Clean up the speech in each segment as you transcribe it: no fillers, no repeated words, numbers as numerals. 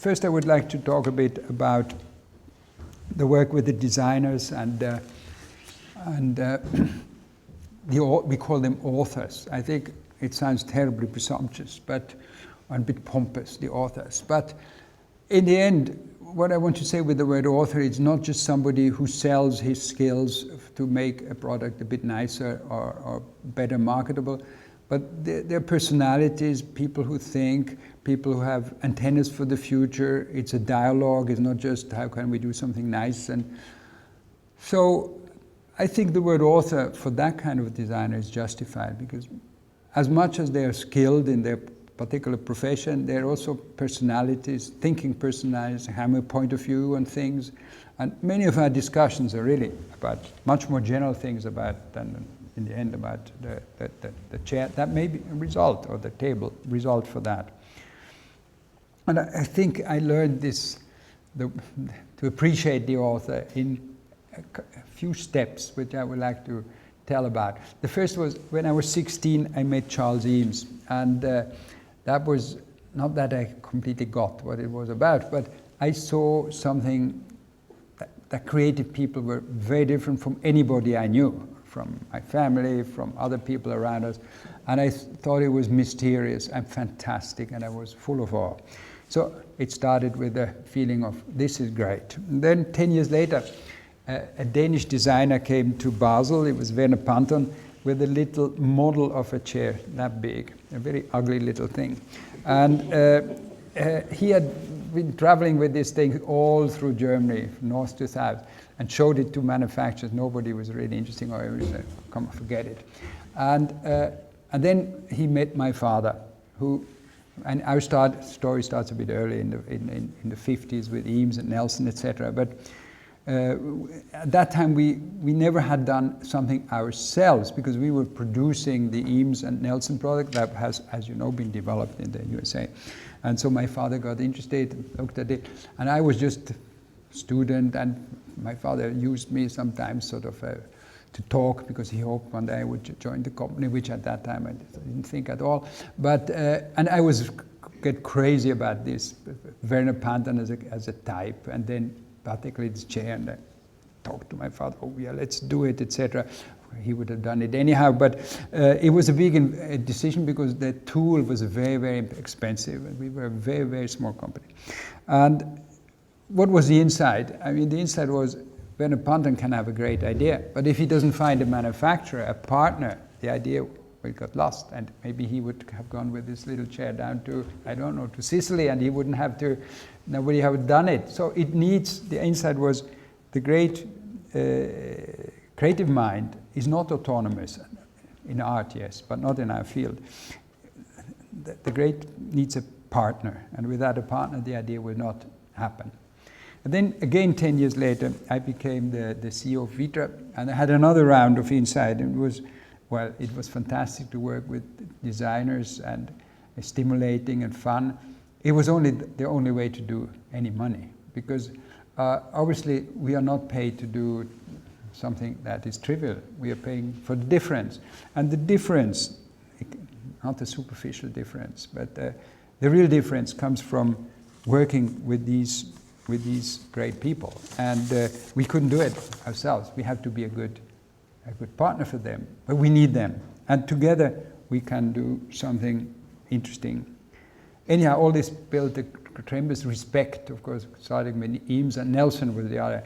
first I would like to talk a bit about the work with the designers we call them authors. I think it sounds terribly presumptuous, but a bit pompous, the authors. But in the end, what I want to say with the word author is not just somebody who sells his skills to make a product a bit nicer or better marketable, but they're personalities, people who think, people who have antennas for the future. It's a dialogue, it's not just how can we do something nice. And so I think the word author for that kind of designer is justified, because as much as they are skilled in their particular profession, they're also personalities, thinking personalities, have a point of view on things. And many of our discussions are really about much more general things than in the end about the chair. That may be a result, or the table result for that. And I think I learned this, to appreciate the author in a few steps, which I would like to tell about. The first was when I was 16, I met Charles Eames, and that was not that I completely got what it was about, but I saw something that creative people were very different from anybody I knew, from my family, from other people around us, and I thought it was mysterious and fantastic, and I was full of awe. So it started with a feeling of, this is great. And then 10 years later, a Danish designer came to Basel. It was Eames and Panton, with a little model of a chair that big, a very ugly little thing. And he had been traveling with this thing all through Germany, from north to south, and showed it to manufacturers. Nobody was really interested, or he said, come forget it. And then he met my father, who, and our story starts a bit early in the 50s with Eames and Nelson, etc. But at that time, we never had done something ourselves, because we were producing the Eames and Nelson product that has, as you know, been developed in the USA. And so my father got interested, looked at it, and I was just a student, and my father used me sometimes sort of to talk, because he hoped one day I would join the company, which at that time I didn't think at all. But and I was get crazy about this Eames and Panton as a type, and then particularly this chair, and I talked to my father, oh yeah, let's do it, etc. He would have done it anyhow, but it was a big decision, because the tool was very, very expensive, and we were a very, very small company. And what was the inside? I mean, the inside was, Eames and Panton can have a great idea, but if he doesn't find a manufacturer, a partner, the idea will get lost, and maybe he would have gone with this little chair down to, I don't know, to Sicily, and he wouldn't have to, nobody have done it. So it needs, the inside was, the great creative mind is not autonomous. In art, yes, but not in our field. The great needs a partner, and without a partner, the idea will not happen. And then again, 10 years later, I became the CEO of Vitra, and I had another round of inside, and it was fantastic to work with designers, and stimulating and fun. It was only the only way to do any money, because obviously we are not paid to do something that is trivial. We are paying for the difference. And the difference, not the superficial difference, but the real difference comes from working with these great people. And we couldn't do it ourselves. We have to be a good partner for them, but we need them. And together we can do something interesting. Anyhow, all this built a tremendous respect, of course, starting with Eames and Nelson was the other.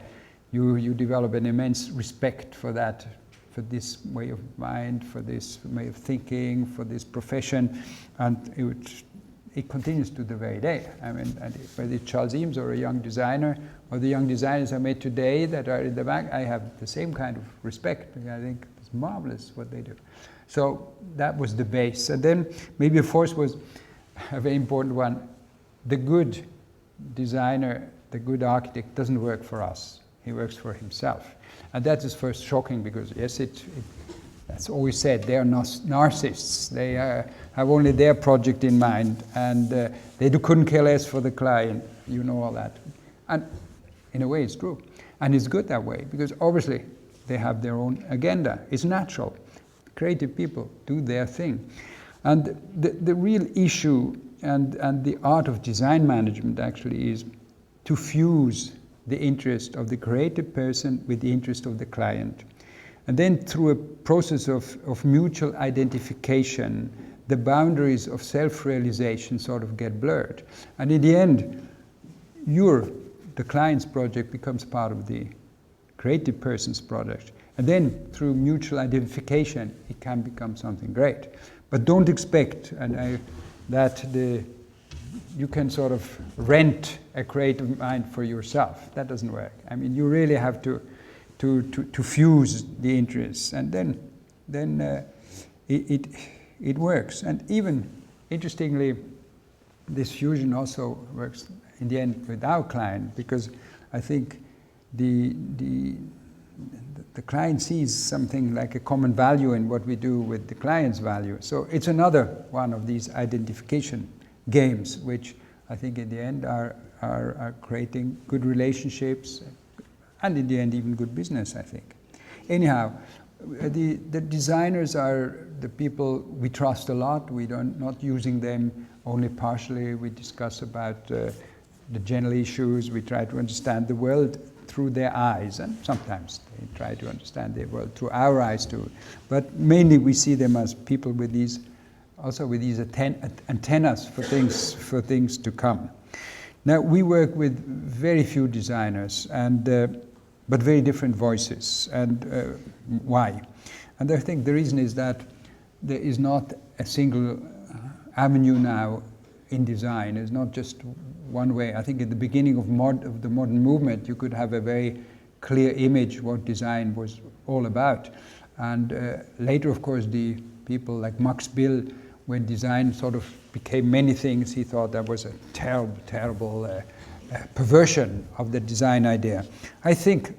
You develop an immense respect for that, for this way of mind, for this way of thinking, for this profession, and it continues to the very day. I mean, whether it's Charles Eames or a young designer, or the young designers I met today that are in the back, I have the same kind of respect. I think it's marvelous what they do. So that was the base. And then maybe a fourth was a very important one. The good designer, the good architect doesn't work for us. He works for himself. And that is first shocking, because yes, that's always said, they are narcissists. They have only their project in mind, and they couldn't care less for the client. You know all that. And in a way it's true. And it's good that way, because obviously they have their own agenda. It's natural. Creative people do their thing. And the real issue and the art of design management actually is to fuse the interest of the creative person with the interest of the client. And then through a process of mutual identification, the boundaries of self-realization sort of get blurred. And in the end, the client's project becomes part of the creative person's project. And then through mutual identification, it can become something great. But don't expect that you can sort of rent a creative mind for yourself. That doesn't work. I mean, you really have to fuse the interests, and then it works. And even interestingly, this fusion also works in the end with our client, because I think the client sees something like a common value in what we do with the client's value. So it's another one of these identification games, which I think in the end are creating good relationships, and in the end even good business, I think. Anyhow, the designers are the people we trust a lot. We don't not using them only partially. We discuss about the general issues. We try to understand the world through their eyes, and sometimes they try to understand the world through our eyes too. But mainly we see them as people with these antennas for things to come. Now we work with very few designers, but very different voices. And why? And I think the reason is that there is not a single avenue now in design. It's not just one way. I think at the beginning of the modern movement, you could have a very clear image what design was all about. And later, of course, the people like Max Bill, when design sort of became many things, he thought that was a terrible, terrible perversion of the design idea. I think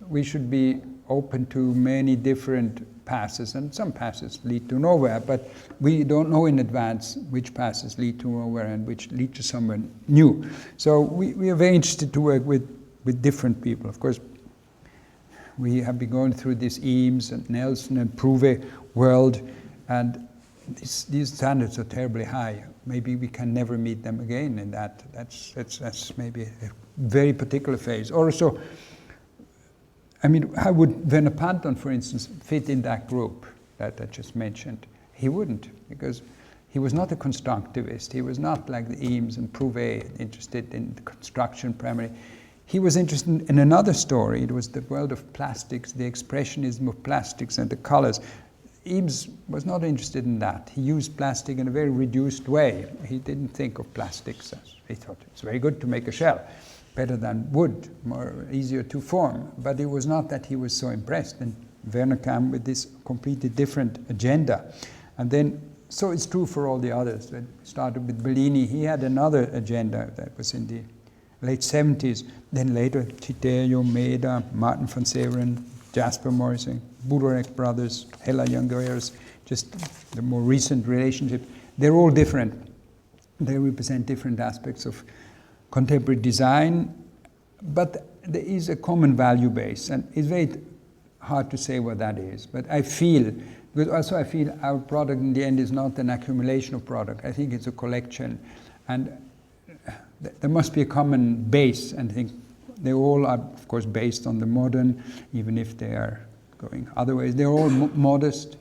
we should be open to many different passes, and some passes lead to nowhere, but we don't know in advance which passes lead to nowhere and which lead to somewhere new. So we are very interested to work with different people. Of course, we have been going through this Eames and Nelson and Prouvé world, and these standards are terribly high. Maybe we can never meet them again in that. That's maybe a very particular phase. Also, I mean, how would Werner Panton, for instance, fit in that group that I just mentioned? He wouldn't, because he was not a constructivist. He was not like the Eames and Prouvé, interested in construction primarily. He was interested in another story. It was the world of plastics, the expressionism of plastics and the colors. Eames was not interested in that. He used plastic in a very reduced way. He didn't think of plastics as, he thought it's very good to make a shell, better than wood, easier to form. But it was not that he was so impressed. And Werner came with this completely different agenda. And then, so it's true for all the others. It started with Bellini. He had another agenda that was in the late 70s. Then later, Tiderio, Maeda, Martin van Severen, Jasper Morrison, Budorek brothers, Hella Youngeres, just the more recent relationship. They're all different. They represent different aspects of contemporary design, but there is a common value base, and it's very hard to say what that is. But I feel, because also I feel our product in the end is not an accumulation of product. I think it's a collection, and there must be a common base, and I think they all are, of course, based on the modern, even if they are going other ways. They're all modest.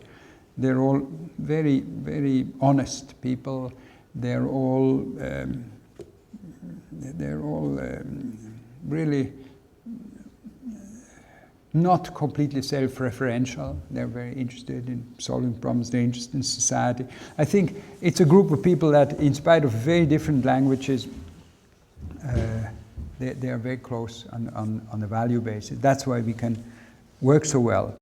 They're all very, very honest people. They're all really not completely self-referential. They're very interested in solving problems. They're interested in society. I think it's a group of people that, in spite of very different languages, they are very close on a value basis. That's why we can work so well.